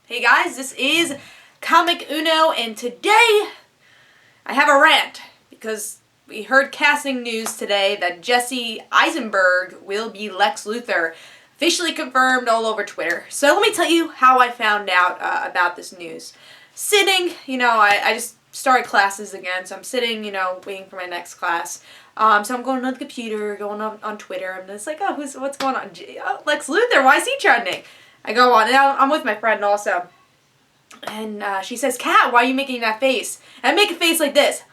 Hey guys, this is Comic Uno, and today I have a rant because we heard casting news today that Jesse Eisenberg will be Lex Luthor, officially confirmed all over Twitter. So let me tell you how I found out about this news. Sitting, I just started classes again, so I'm sitting, waiting for my next class. So I'm going on the computer, going on Twitter, and it's like, what's going on? Lex Luthor, why is he trending? I go on, and I'm with my friend also. And she says, Kat, why are you making that face? And I make a face like this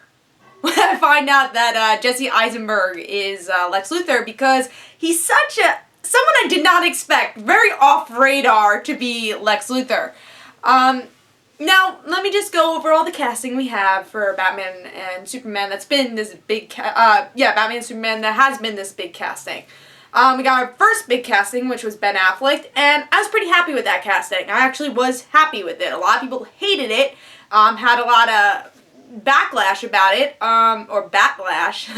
when I find out that Jesse Eisenberg is Lex Luthor, because he's someone I did not expect, very off radar to be Lex Luthor. Now, let me just go over all the casting we have for Batman and Superman that's been this big, Batman and Superman that has been this big casting. We got our first big casting, which was Ben Affleck, and I was pretty happy with that casting. I actually was happy with it. A lot of people hated it, had a lot of backlash about it, or batlash.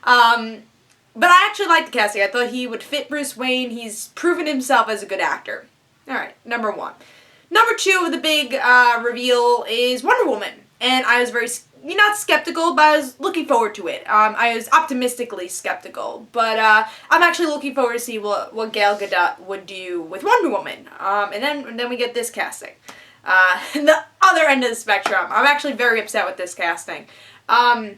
But I actually liked the casting. I thought he would fit Bruce Wayne. He's proven himself as a good actor. Alright, number one. Number two of the big reveal is Wonder Woman, and I was very not skeptical, but I was looking forward to it. I was optimistically skeptical, but I'm actually looking forward to see what Gal Gadot would do with Wonder Woman. And then we get this casting. The other end of the spectrum. I'm actually very upset with this casting. I'm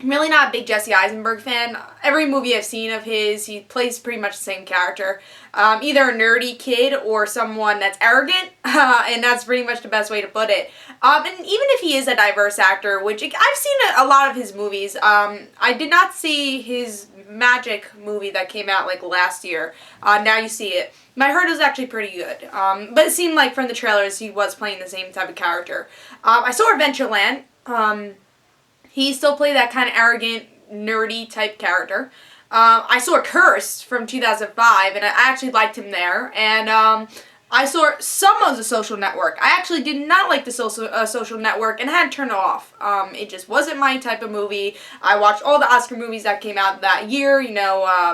really not a big Jesse Eisenberg fan. Every movie I've seen of his, he plays pretty much the same character. Either a nerdy kid or someone that's arrogant, and that's pretty much the best way to put it. And even if he is a diverse actor, which I've seen a lot of his movies, I did not see his Magic movie that came out like last year. Now You See It. I heard it was actually pretty good, but it seemed like from the trailers he was playing the same type of character. I saw Adventureland. He still played that kind of arrogant, nerdy type character. I saw Cursed from 2005, and I actually liked him there. And I saw some of The Social Network. I actually did not like The Social Network, and I had to turn it off. It just wasn't my type of movie. I watched all the Oscar movies that came out that year.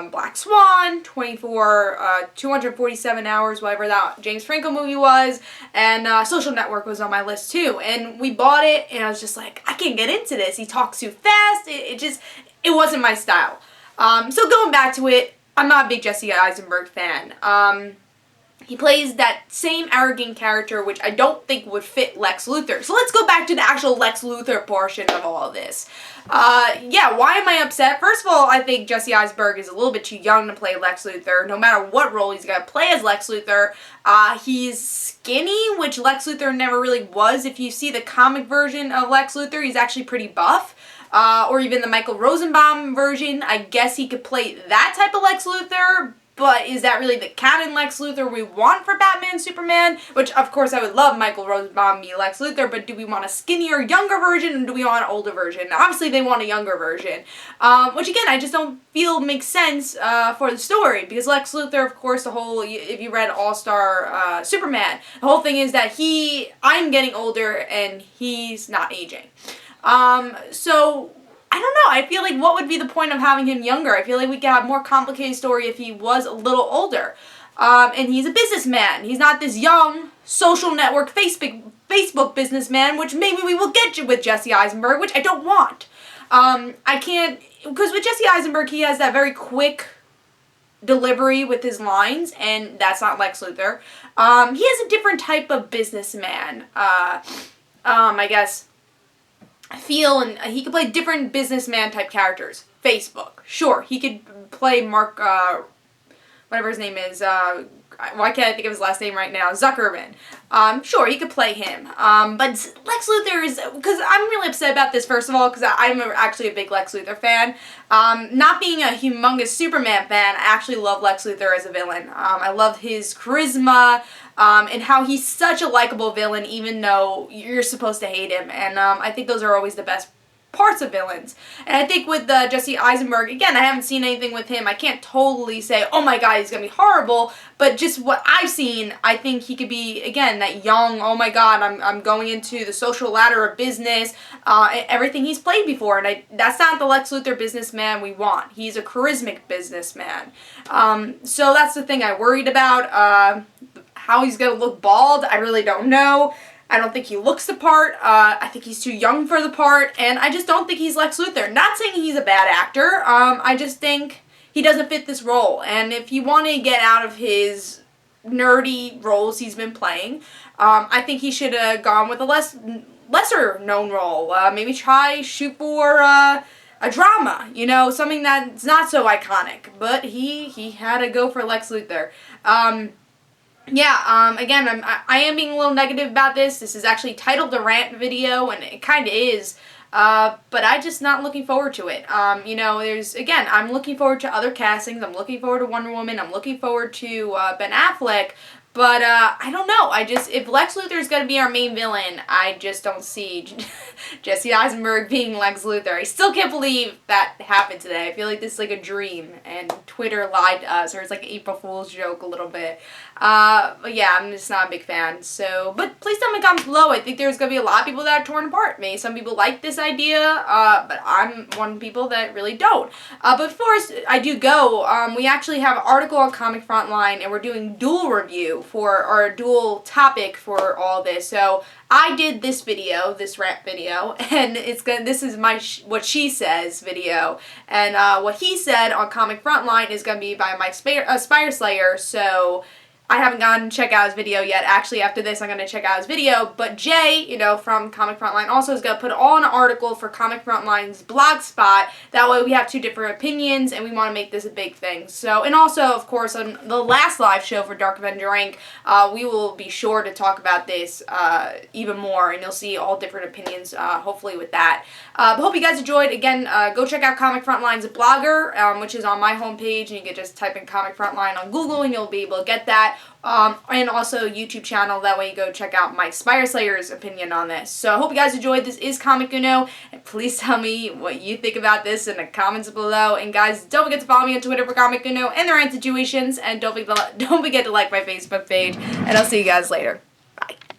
Black Swan, 247 Hours, whatever that James Franco movie was. And Social Network was on my list too. And we bought it, and I was just like, I can't get into this. He talks too fast. It wasn't my style. So going back to it, I'm not a big Jesse Eisenberg fan. He plays that same arrogant character, which I don't think would fit Lex Luthor. So let's go back to the actual Lex Luthor portion of all of this. Why am I upset? First of all, I think Jesse Eisenberg is a little bit too young to play Lex Luthor. No matter what role he's going to play as Lex Luthor, he's skinny, which Lex Luthor never really was. If you see the comic version of Lex Luthor, he's actually pretty buff. Or even the Michael Rosenbaum version, I guess he could play that type of Lex Luthor. But is that really the canon Lex Luthor we want for Batman and Superman? Which, of course, I would love Michael Rosenbaum be Lex Luthor, but do we want a skinnier, younger version, or do we want an older version? Obviously, they want a younger version. Which, again, I just don't feel makes sense for the story, because Lex Luthor, of course, if you read All-Star Superman, the whole thing is that I'm getting older, and he's not aging. So I don't know. I feel like what would be the point of having him younger? I feel like we could have a more complicated story if he was a little older. And he's a businessman. He's not this young social network Facebook businessman, which maybe we will get you with Jesse Eisenberg, which I don't want. I can't, because with Jesse Eisenberg, he has that very quick delivery with his lines, and that's not Lex Luthor. He has a different type of businessman, I guess. And he could play different businessman type characters. Facebook, sure, he could play Mark, whatever his name is, why can't I think of his last name right now? Zuckerman. Sure, he could play him. But Lex Luthor is, because I'm really upset about this, first of all, because I'm actually a big Lex Luthor fan. Not being a humongous Superman fan, I actually love Lex Luthor as a villain. I love his charisma, and how he's such a likable villain, even though you're supposed to hate him. And I think those are always the best parts of villains. And I think with Jesse Eisenberg, again, I haven't seen anything with him. I can't totally say, oh my god, he's gonna be horrible, but just what I've seen, I think he could be, again, that young, oh my god, I'm going into the social ladder of business, everything he's played before, and that's not the Lex Luthor businessman we want. He's a charismatic businessman. So that's the thing I worried about. how he's going to look bald, I really don't know. I don't think he looks the part. I think he's too young for the part, and I just don't think he's Lex Luthor. Not saying he's a bad actor. I just think he doesn't fit this role. And if you want to get out of his nerdy roles he's been playing, I think he should have gone with a lesser known role. Maybe shoot for a drama, you know, something that's not so iconic. But he had to go for Lex Luthor. Again, I am being a little negative about this. This is actually titled the Rant video, and it kind of is. But I'm just not looking forward to it. You know, I'm looking forward to other castings. I'm looking forward to Wonder Woman. I'm looking forward to Ben Affleck. But, I don't know. If Lex Luthor is going to be our main villain, I just don't see Jesse Eisenberg being Lex Luthor. I still can't believe that happened today. I feel like this is like a dream, and Twitter lied to us, or it's like an April Fool's joke a little bit. But yeah, I'm just not a big fan. So, but please tell me in the comments below. I think there's going to be a lot of people that are torn apart. Maybe some people like this idea, but I'm one of the people that really don't. But before I do go, we actually have an article on Comic Frontline, and we're doing dual review or a dual topic for all this. So I did this video, this rant video, and this is my what she says video, and what he said on Comic Frontline is going to be by Mike Spire Slayer. So I haven't gone to check out his video yet. Actually, after this, I'm going to check out his video. But Jay, you know, from Comic Frontline also is going to put all in an article for Comic Frontline's blog spot. That way we have two different opinions, and we want to make this a big thing. So, and also, of course, on the last live show for Dark Avenger Inc., we will be sure to talk about this even more, and you'll see all different opinions, hopefully, with that. But hope you guys enjoyed. Again, go check out Comic Frontline's blogger, which is on my homepage, and you can just type in Comic Frontline on Google, and you'll be able to get that. And also YouTube channel. That way you go check out Mike Spire Slayer's opinion on this. So I hope you guys enjoyed. This is Comic Uno, and please tell me what you think about this in the comments below. And guys, don't forget to follow me on Twitter for Comic Uno and the Rant Situations, and don't forget to like my Facebook page. And I'll see you guys later.